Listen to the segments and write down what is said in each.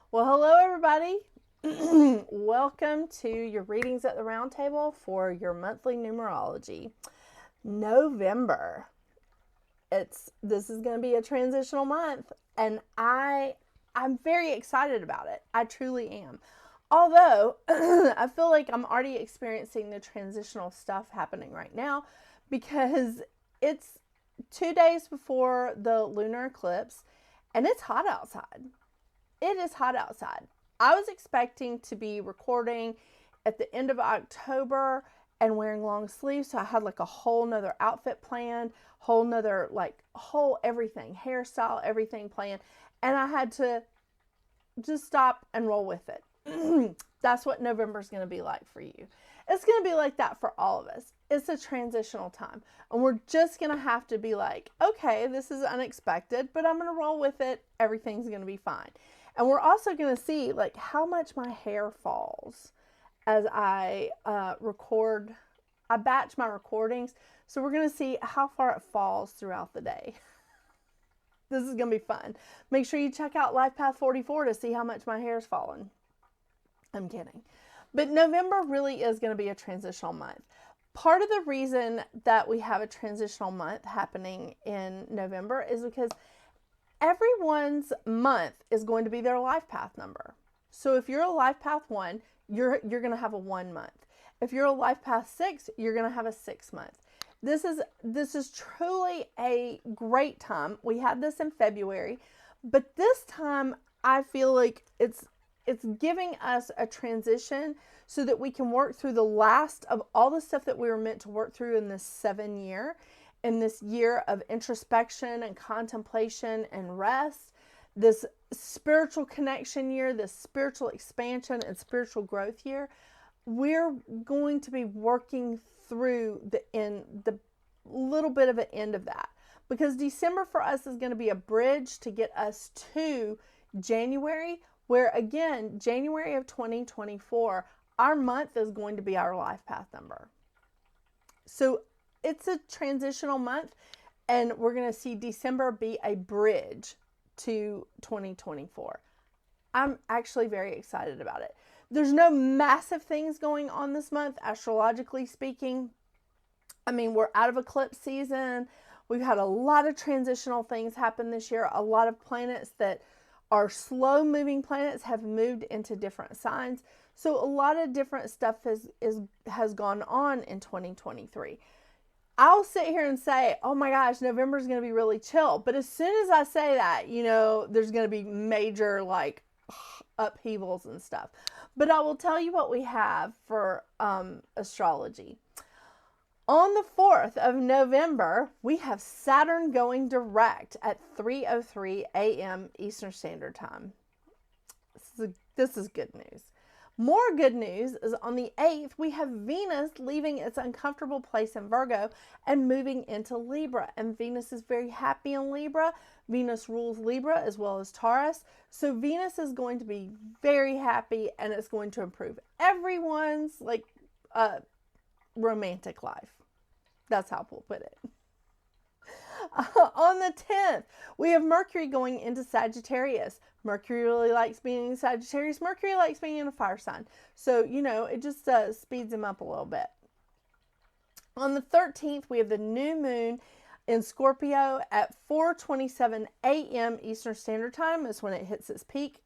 Well, hello everybody. Welcome to your readings at the round table for your monthly numerology. November. This is going to be a transitional month and I'm very excited about it. I truly am. Although I feel like I'm already experiencing the transitional stuff happening right now because it's 2 days before the lunar eclipse and it's hot outside. It is hot outside. I was expecting to be recording at the end of October and wearing long sleeves. So I had like a whole nother outfit planned, whole nother, like whole everything, hairstyle, everything planned. And I had to just stop and roll with it. That's what November is going to be like for you. It's going to be like that for all of us. It's a transitional time. And we're just going to have to be like, okay, this is unexpected, but I'm going to roll with it. Everything's going to be fine. And we're also going to see like how much my hair falls as I record. I batch my recordings. So we're going to see how far it falls throughout the day. This is going to be fun. Make sure you check out Life Path 44 to see how much my hair's fallen. I'm kidding. But November really is going to be a transitional month. Part of the reason that we have a transitional month happening in November is because everyone's month is going to be their life path number. So if you're a life path 1, you're going to have a 1 month. If you're a life path 6, you're going to have a 6 month. This is truly a great time. We had this in February, but this time I feel like it's giving us a transition so that we can work through the last of all the stuff that we were meant to work through in this 7 year, in this year of introspection and contemplation and rest, this spiritual connection year, this spiritual expansion and spiritual growth year. We're going to be working through the little bit of an end of that, because December for us is going to be a bridge to get us to January, where again, January of 2024, our month is going to be our life path number. So it's a transitional month, and we're going to see December be a bridge to 2024. I'm actually very excited about it. There's no massive things going on this month, astrologically speaking. I mean, we're out of eclipse season. We've had a lot of transitional things happen this year. A lot of planets that are slow moving planets have moved into different signs. So a lot of different stuff has gone on in 2023. I'll sit here and say, oh my gosh, November is going to be really chill. But as soon as I say that, there's going to be major like upheavals and stuff. But I will tell you what we have for astrology. On the 4th of November, we have Saturn going direct at 3:03 a.m. Eastern Standard Time. This is good news. More good news is on the 8th, we have Venus leaving its uncomfortable place in Virgo and moving into Libra. And Venus is very happy in Libra. Venus rules Libra as well as Taurus. So Venus is going to be very happy, and it's going to improve everyone's romantic life. That's how we'll put it. On the 10th, we have Mercury going into Sagittarius. Mercury really likes being in Sagittarius. Mercury likes being in a fire sign. So, it just speeds him up a little bit. On the 13th, we have the new moon in Scorpio at 4:27 a.m. Eastern Standard Time is when it hits its peak.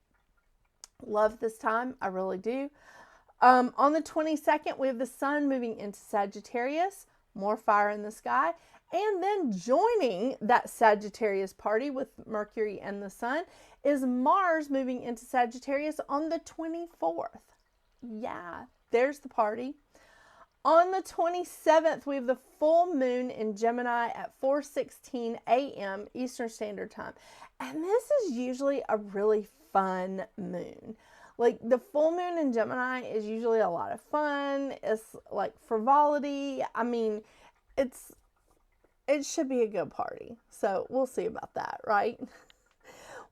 Love this time. I really do. On the 22nd, we have the sun moving into Sagittarius. More fire in the sky. And then joining that Sagittarius party with Mercury and the sun is Mars moving into Sagittarius on the 24th. Yeah, there's the party. On the 27th, we have the full moon in Gemini at 4:16 a.m. Eastern Standard Time. And this is usually a really fun moon. Like the full moon in Gemini is usually a lot of fun. It's like frivolity. I mean, it should be a good party. So we'll see about that, right?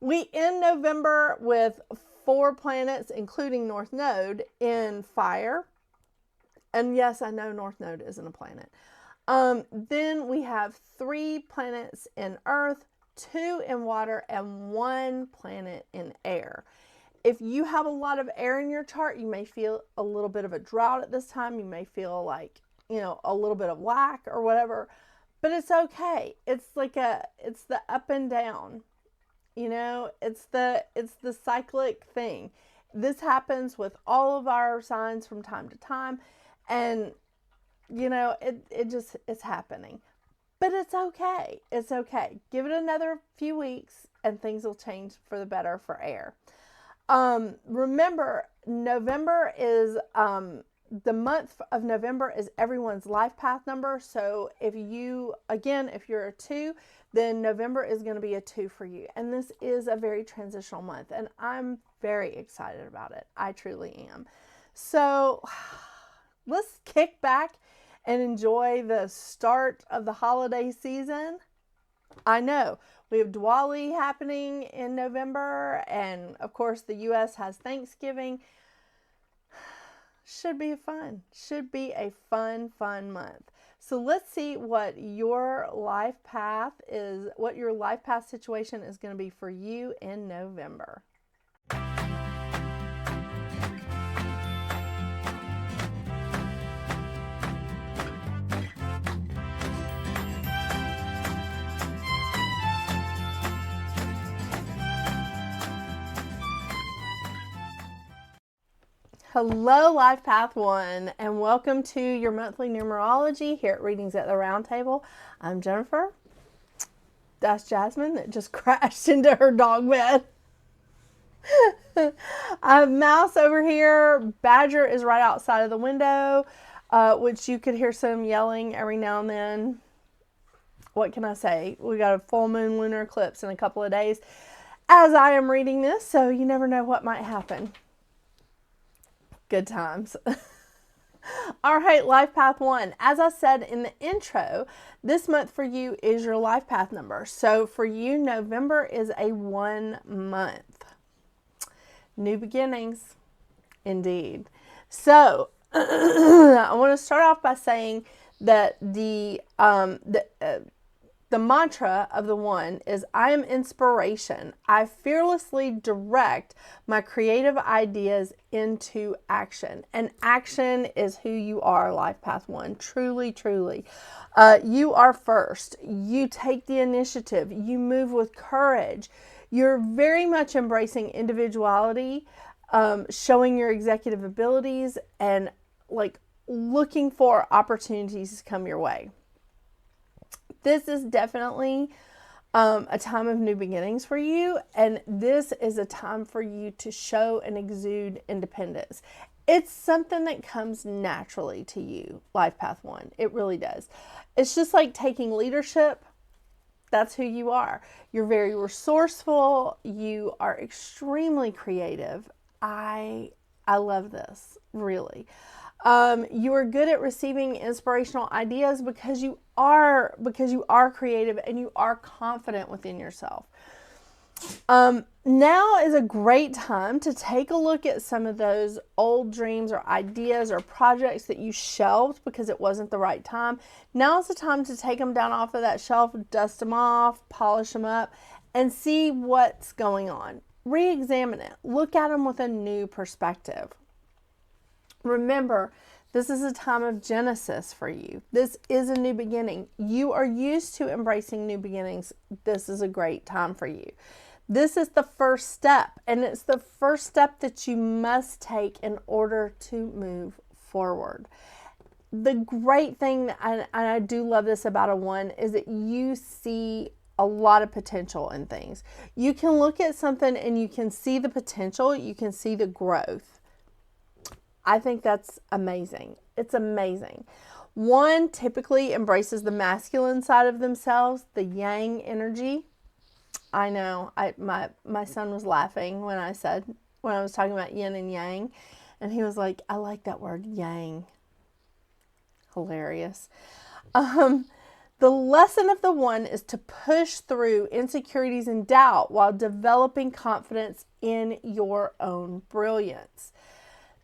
We end November with 4 planets, including North Node, in fire. And yes, I know North Node isn't a planet. Then we have 3 planets in Earth, 2 in water, and 1 planet in air. If you have a lot of air in your chart, you may feel a little bit of a drought at this time. You may feel like, a little bit of lack or whatever, but it's okay. It's the up and down, it's the cyclic thing. This happens with all of our signs from time to time. And, it's happening, but it's okay. It's okay. Give it another few weeks and things will change for the better for air. Remember, November is, the month of November is everyone's life path number. So if you're a 2, then November is going to be a 2 for you. And this is a very transitional month, and I'm very excited about it. I truly am. So let's kick back and enjoy the start of the holiday season. I know we have Diwali happening in November, and of course the U.S. has Thanksgiving. Should be a fun month. So let's see what your life path situation is going to be for you in November. Hello, Life Path 1, and welcome to your monthly numerology here at Readings at the Round Table. I'm Jennifer. That's Jasmine that just crashed into her dog bed. I have Mouse over here. Badger is right outside of the window, which you could hear some yelling every now and then. What can I say? We got a full moon lunar eclipse in a couple of days as I am reading this, so you never know what might happen. Good times. All right, Life Path 1. As I said in the intro, this month for you is your life path number. So for you, November is a 1 month. New beginnings, indeed. So I want to start off by saying that the mantra of the 1 is, I am inspiration. I fearlessly direct my creative ideas into action. And action is who you are, Life Path 1. Truly, truly. You are first. You take the initiative. You move with courage. You're very much embracing individuality, showing your executive abilities, and looking for opportunities to come your way. This is definitely a time of new beginnings for you, and this is a time for you to show and exude independence. It's something that comes naturally to you, Life Path 1. It really does. It's just like taking leadership. That's who you are. You're very resourceful. You are extremely creative. I love this, really. You are good at receiving inspirational ideas because you are creative and you are confident within yourself. Now is a great time to take a look at some of those old dreams or ideas or projects that you shelved because it wasn't the right time. Now is the time to take them down off of that shelf, dust them off, polish them up, and see what's going on. Re-examine it. Look at them with a new perspective. Remember, this is a time of Genesis for you. This is a new beginning. You are used to embracing new beginnings. This is a great time for you. This is the first step, and it's the first step that you must take in order to move forward. The great thing, and I do love this about a 1, is that you see a lot of potential in things. You can look at something and you can see the potential. You can see the growth. I think that's amazing. It's amazing. 1 typically embraces the masculine side of themselves, the yang energy. I know. My son was laughing when I was talking about yin and yang, and he was like, I like that word, yang. Hilarious. The lesson of the 1 is to push through insecurities and doubt while developing confidence in your own brilliance.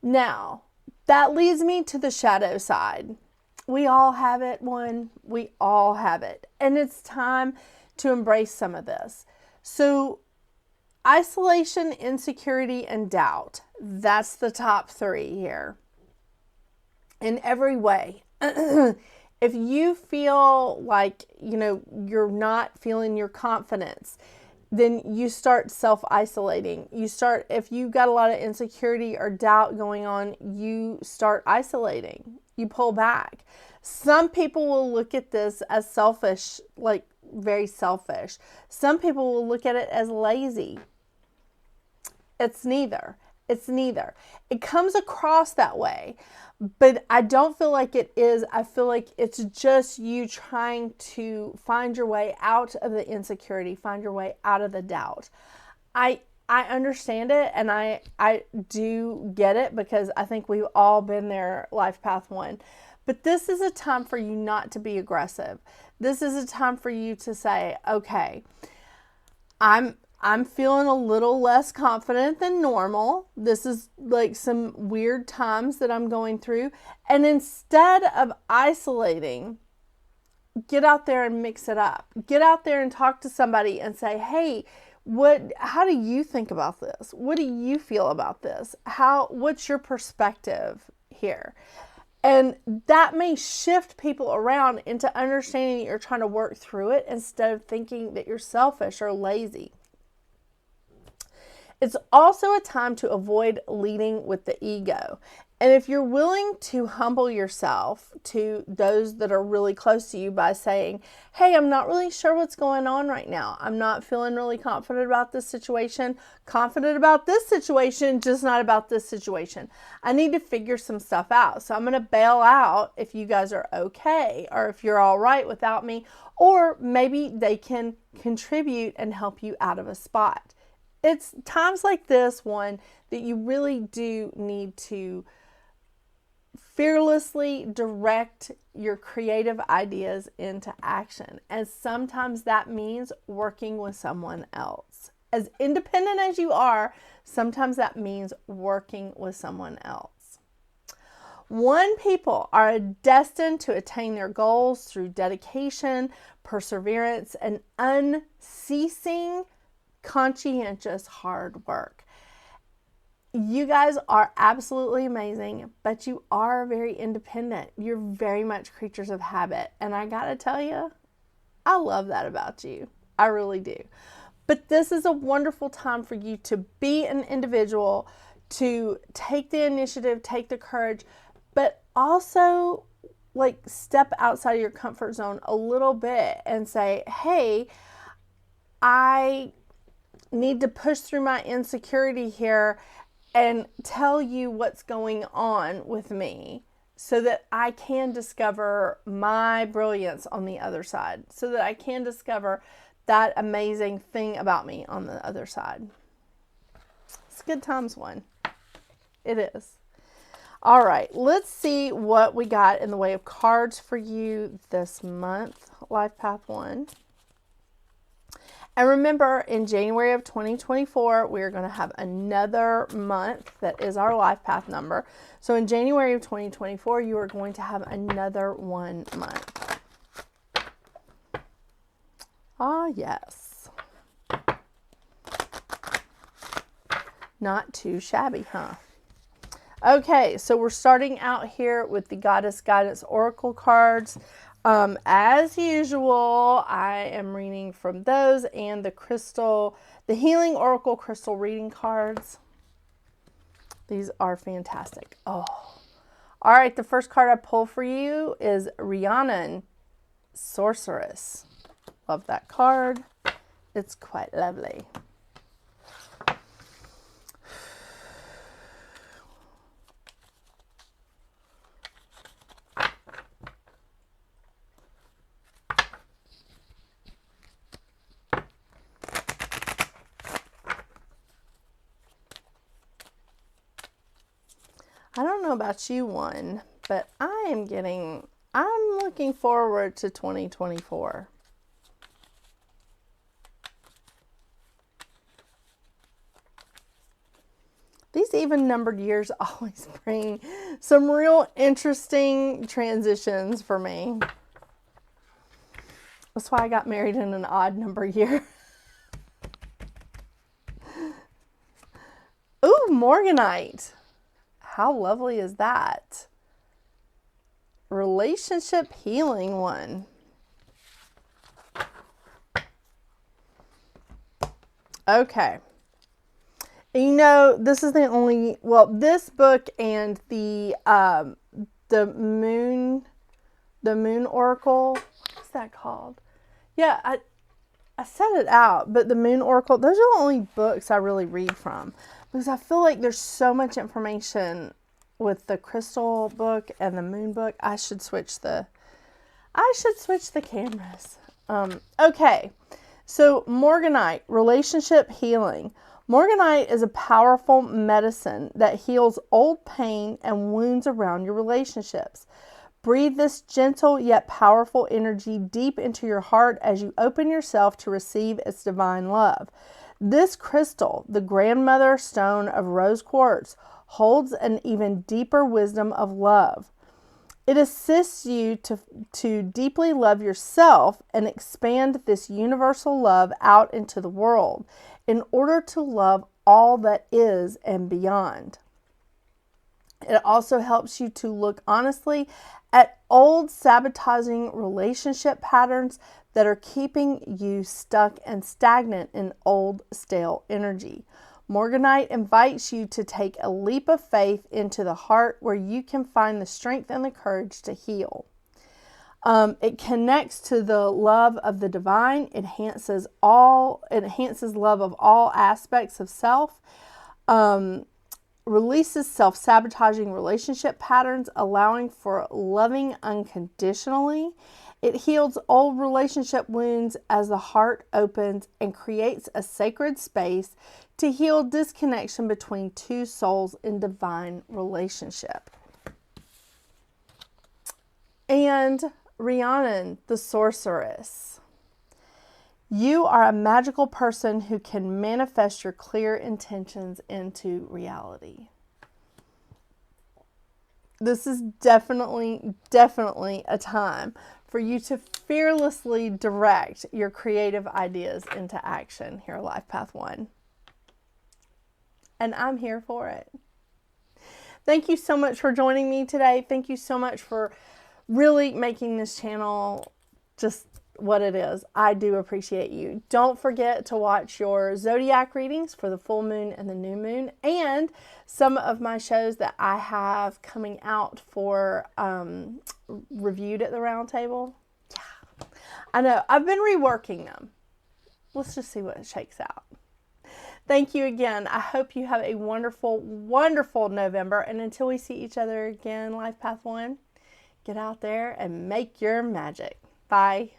Now, that leads me to the shadow side. We all have it, 1. We all have it. And it's time to embrace some of this. So isolation, insecurity, and doubt. That's the top 3 here. In every way. If you feel like, you're not feeling your confidence, then you start self-isolating. If you've got a lot of insecurity or doubt going on, you start isolating. You pull back. Some people will look at this as selfish, like very selfish. Some people will look at it as lazy. It's neither. It comes across that way, but I don't feel like it is. I feel like it's just you trying to find your way out of the insecurity, find your way out of the doubt. I understand it, and I do get it, because I think we've all been there, life path 1. But this is a time for you not to be aggressive. This is a time for you to say, okay, I'm feeling a little less confident than normal. This is like some weird times that I'm going through. And instead of isolating, get out there and mix it up. Get out there and talk to somebody and say, hey, how do you think about this? What do you feel about this? What's your perspective here? And that may shift people around into understanding that you're trying to work through it instead of thinking that you're selfish or lazy. It's also a time to avoid leading with the ego. And if you're willing to humble yourself to those that are really close to you by saying, hey, I'm not really sure what's going on right now. I'm not feeling really confident about this situation. Confident about this situation, just not about this situation. I need to figure some stuff out. So I'm going to bail out if you guys are okay, or if you're all right without me, or maybe they can contribute and help you out of a spot. It's times like this one that you really do need to fearlessly direct your creative ideas into action. And sometimes that means working with someone else. As independent as you are, sometimes that means working with someone else. One people are destined to attain their goals through dedication, perseverance, and unceasing, conscientious hard work. You guys are absolutely amazing, but you are very independent. You're very much creatures of habit. And I gotta tell you, I love that about you. I really do. But this is a wonderful time for you to be an individual, to take the initiative, take the courage, but also like step outside of your comfort zone a little bit and say, hey, I need to push through my insecurity here and tell you what's going on with me so that I can discover my brilliance on the other side, so that I can discover that amazing thing about me on the other side. It's good times one. It is. All right, let's see what we got in the way of cards for you this month, Life Path 1. And remember, in January of 2024, we're going to have another month that is our life path number. So in January of 2024, you are going to have another 1 month. Ah, yes. Not too shabby, huh? Okay, so we're starting out here with the Goddess Guidance Oracle cards. As usual, I am reading from those and the Healing Oracle Crystal reading cards. These are fantastic. Oh, all right. The first card I pull for you is Rhiannon, Sorceress. Love that card. It's quite lovely. I don't know about you one, but I'm looking forward to 2024. These even numbered years always bring some real interesting transitions for me. That's why I got married in an odd number year. Morganite. How lovely is that? Relationship healing one. Okay. You know, this is the only, well, this book and the moon oracle, what's that called? Yeah, I set it out, but the moon oracle, those are the only books I really read from, because I feel like there's so much information with the crystal book and the moon book. I should switch the cameras. Okay. So Morganite, relationship healing. Morganite is a powerful medicine that heals old pain and wounds around your relationships. Breathe this gentle yet powerful energy deep into your heart as you open yourself to receive its divine love. This crystal, the grandmother stone of rose quartz, holds an even deeper wisdom of love. It assists you to deeply love yourself and expand this universal love out into the world in order to love all that is and beyond. It also helps you to look honestly at old sabotaging relationship patterns that are keeping you stuck and stagnant in old stale energy. Morganite invites you to take a leap of faith into the heart where you can find the strength and the courage to heal. It connects to the love of the divine, enhances love of all aspects of self, releases self-sabotaging relationship patterns, allowing for loving unconditionally. It heals old relationship wounds as the heart opens and creates a sacred space to heal disconnection between two souls in divine relationship. And Rhiannon, the sorceress. You are a magical person who can manifest your clear intentions into reality. This is definitely a time for you to fearlessly direct your creative ideas into action here at Life Path 1. And I'm here for it. Thank you so much for joining me today. Thank you so much for really making this channel just what it is. I do appreciate you. Don't forget to watch your zodiac readings for the full moon and the new moon, and some of my shows that I have coming out for reviewed at the round table. Yeah, I know. I've been reworking them. Let's just see what shakes out. Thank you again. I hope you have a wonderful, wonderful November. And until we see each other again, Life Path 1, get out there and make your magic. Bye.